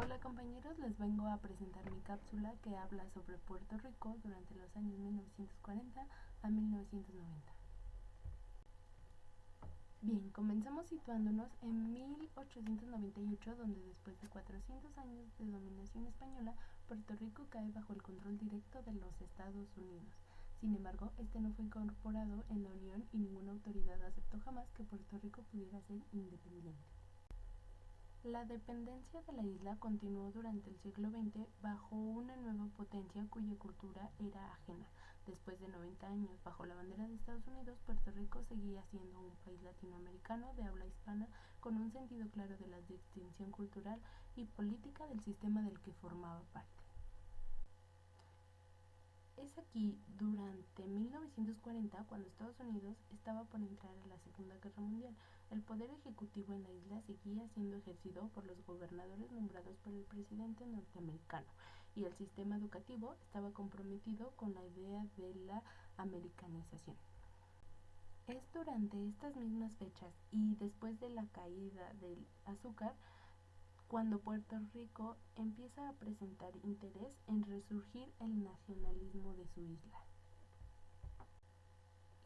Hola compañeros, les vengo a presentar mi cápsula que habla sobre Puerto Rico durante los años 1940 a 1990. Bien, comenzamos situándonos en 1898, donde después de 400 años de dominación española, Puerto Rico cae bajo el control directo de los Estados Unidos. Sin embargo, este no fue incorporado en la Unión y ninguna autoridad aceptó jamás que Puerto Rico pudiera ser independiente. La dependencia de la isla continuó durante el siglo XX bajo una nueva potencia cuya cultura era ajena. Después de 90 años bajo la bandera de Estados Unidos, Puerto Rico seguía siendo un país latinoamericano de habla hispana con un sentido claro de la distinción cultural y política del sistema del que formaba parte. Es aquí, durante 1940, cuando Estados Unidos estaba por entrar a la Segunda Guerra Mundial. El poder ejecutivo en la isla seguía siendo ejercido por los gobernadores nombrados por el presidente norteamericano, y el sistema educativo estaba comprometido con la idea de la americanización. Es durante estas mismas fechas y después de la caída del azúcar cuando Puerto Rico empieza a presentar interés en resurgir el nacionalismo de su isla.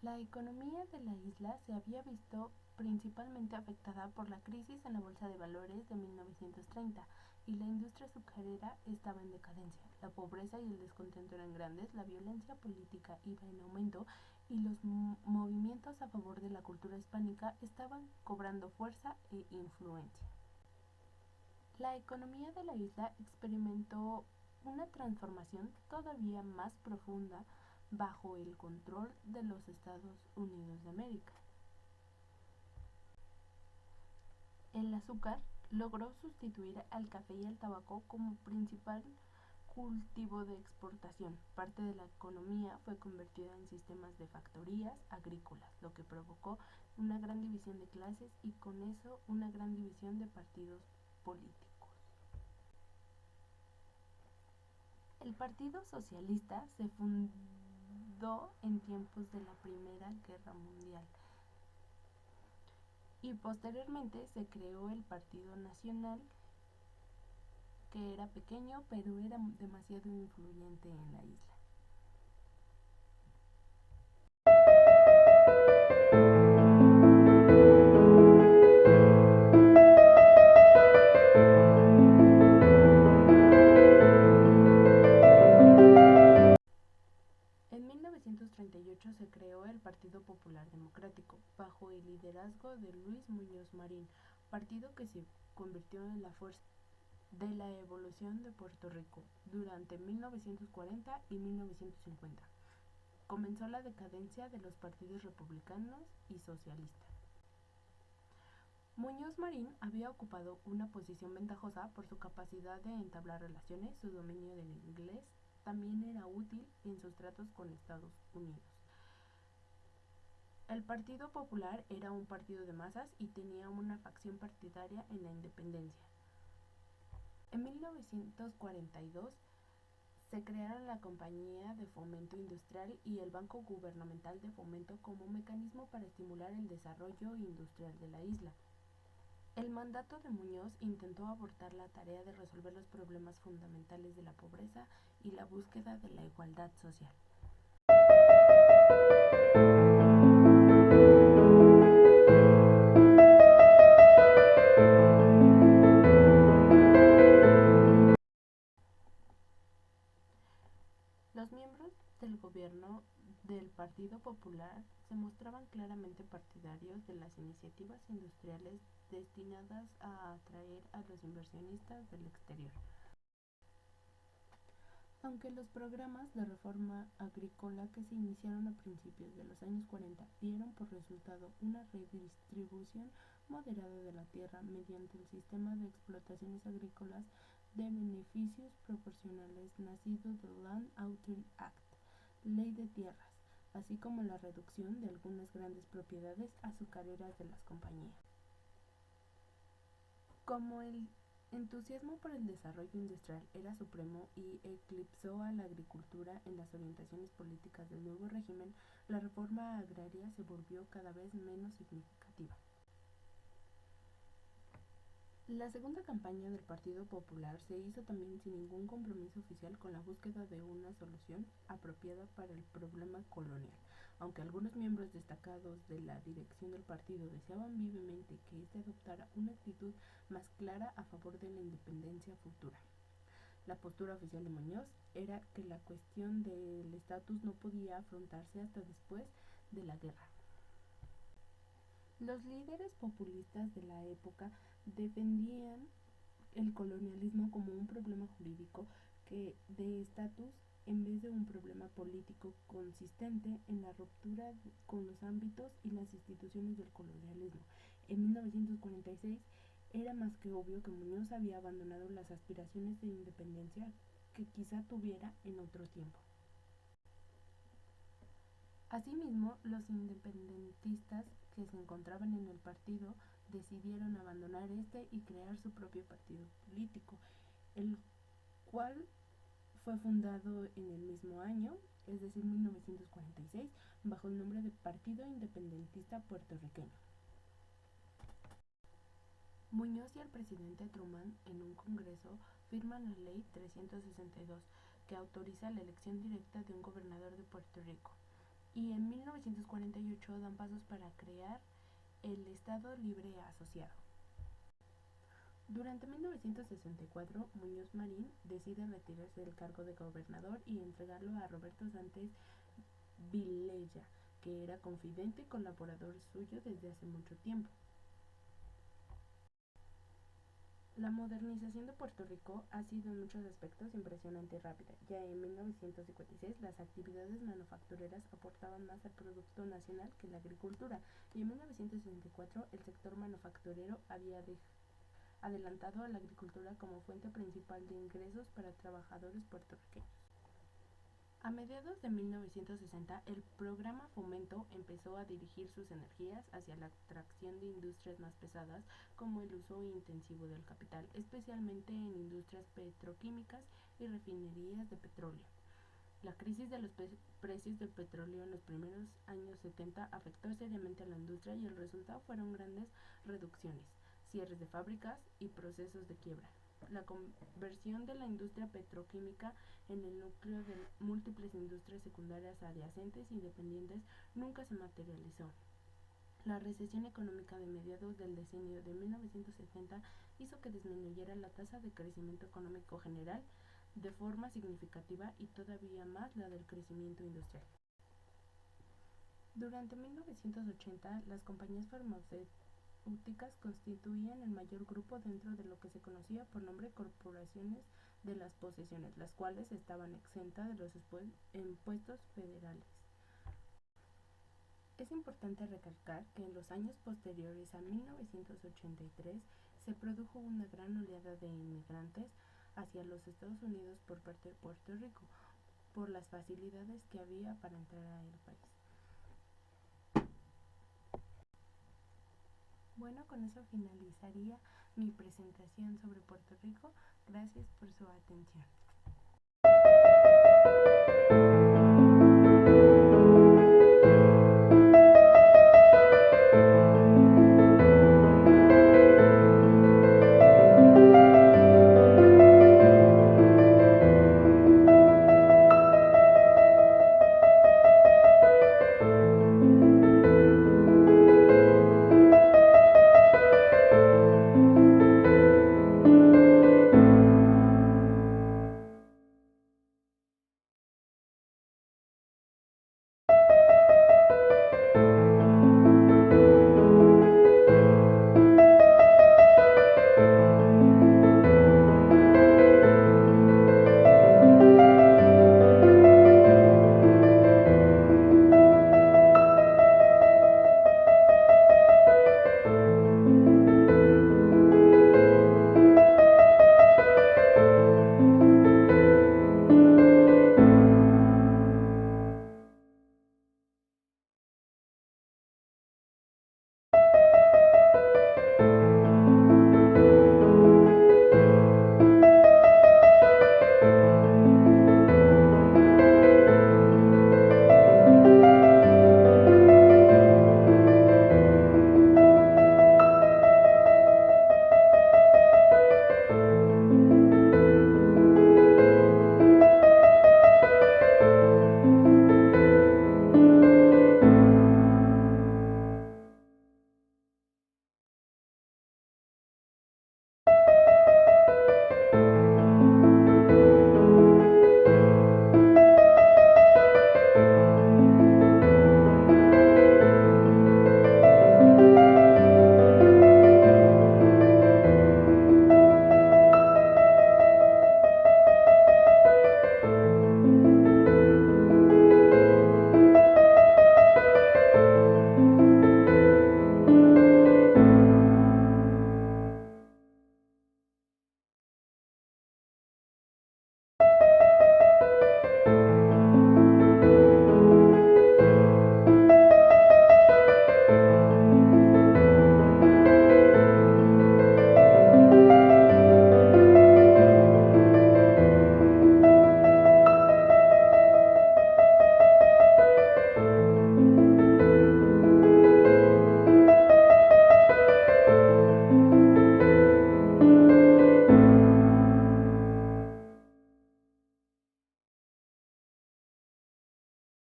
La economía de la isla se había visto principalmente afectada por la crisis en la bolsa de valores de 1930 y la industria azucarera estaba en decadencia. La pobreza y el descontento eran grandes, la violencia política iba en aumento y los movimientos a favor de la cultura hispánica estaban cobrando fuerza e influencia. La economía de la isla experimentó una transformación todavía más profunda bajo el control de los Estados Unidos de América. El azúcar logró sustituir al café y al tabaco como principal cultivo de exportación. Parte de la economía fue convertida en sistemas de factorías agrícolas, lo que provocó una gran división de clases y con eso una gran división de partidos políticos. El Partido Socialista se fundó en tiempos de la Primera Guerra Mundial y posteriormente se creó el Partido Nacional, que era pequeño pero era demasiado influyente en la isla. En 1938 se creó el Partido Popular Democrático, bajo el liderazgo de Luis Muñoz Marín, partido que se convirtió en la fuerza de la evolución de Puerto Rico durante 1940 y 1950. Comenzó la decadencia de los partidos republicanos y socialistas. Muñoz Marín había ocupado una posición ventajosa por su capacidad de entablar relaciones. Su dominio del inglés también era útil en sus tratos con Estados Unidos. El Partido Popular era un partido de masas y tenía una facción partidaria en la independencia. En 1942 se crearon la Compañía de Fomento Industrial y el Banco Gubernamental de Fomento como mecanismo para estimular el desarrollo industrial de la isla. El mandato de Muñoz intentó abordar la tarea de resolver los problemas fundamentales de la pobreza y la búsqueda de la igualdad social. Los miembros del gobierno del Partido Popular se mostraban claramente partidarios de las iniciativas industriales destinadas a atraer a los inversionistas del exterior. Aunque los programas de reforma agrícola que se iniciaron a principios de los años 40 dieron por resultado una redistribución moderada de la tierra mediante el sistema de explotaciones agrícolas de beneficios proporcionales nacido del Land Authority Act, Ley de Tierras, así como la reducción de algunas grandes propiedades azucareras de las compañías. Como el entusiasmo por el desarrollo industrial era supremo y eclipsó a la agricultura en las orientaciones políticas del nuevo régimen, la reforma agraria se volvió cada vez menos significativa. La segunda campaña del Partido Popular se hizo también sin ningún compromiso oficial con la búsqueda de una solución apropiada para el problema colonial. Aunque algunos miembros destacados de la dirección del partido deseaban vivamente que éste adoptara una actitud más clara a favor de la independencia futura. La postura oficial de Muñoz era que la cuestión del estatus no podía afrontarse hasta después de la guerra. Los líderes populistas de la época defendían el colonialismo como un problema jurídico que de estatus en vez de un problema político consistente en la ruptura con los ámbitos y las instituciones del colonialismo. En 1946 era más que obvio que Muñoz había abandonado las aspiraciones de independencia que quizá tuviera en otro tiempo. Asimismo, los independentistas que se encontraban en el partido decidieron abandonar este y crear su propio partido político, el cual fue fundado en el mismo año, es decir, 1946, bajo el nombre de Partido Independentista Puertorriqueño. Muñoz y el presidente Truman en un congreso firman la Ley 362, que autoriza la elección directa de un gobernador de Puerto Rico. Y en 1948 dan pasos para crear el Estado Libre Asociado. Durante 1964, Muñoz Marín decide retirarse del cargo de gobernador y entregarlo a Roberto Sánchez Vilella, que era confidente y colaborador suyo desde hace mucho tiempo. La modernización de Puerto Rico ha sido en muchos aspectos impresionante y rápida. Ya en 1956 las actividades manufactureras aportaban más al Producto Nacional que la agricultura, y en 1964 el sector manufacturero había adelantado a la agricultura como fuente principal de ingresos para trabajadores puertorriqueños. A mediados de 1960, el programa Fomento empezó a dirigir sus energías hacia la atracción de industrias más pesadas, como el uso intensivo del capital, especialmente en industrias petroquímicas y refinerías de petróleo. La crisis de los precios del petróleo en los primeros años 70 afectó seriamente a la industria y el resultado fueron grandes reducciones, cierres de fábricas y procesos de quiebra. La conversión de la industria petroquímica en el núcleo de múltiples industrias secundarias adyacentes y dependientes nunca se materializó. La recesión económica de mediados del decenio de 1970 hizo que disminuyera la tasa de crecimiento económico general de forma significativa y todavía más la del crecimiento industrial. Durante 1980, las compañías farmacéuticas constituían el mayor grupo dentro de lo que se conocía por nombre corporaciones de las posesiones, las cuales estaban exentas de los impuestos federales. Es importante recalcar que en los años posteriores a 1983 se produjo una gran oleada de inmigrantes hacia los Estados Unidos por parte de Puerto Rico, por las facilidades que había para entrar al país. Bueno, con eso finalizaría mi presentación sobre Puerto Rico. Gracias por su atención.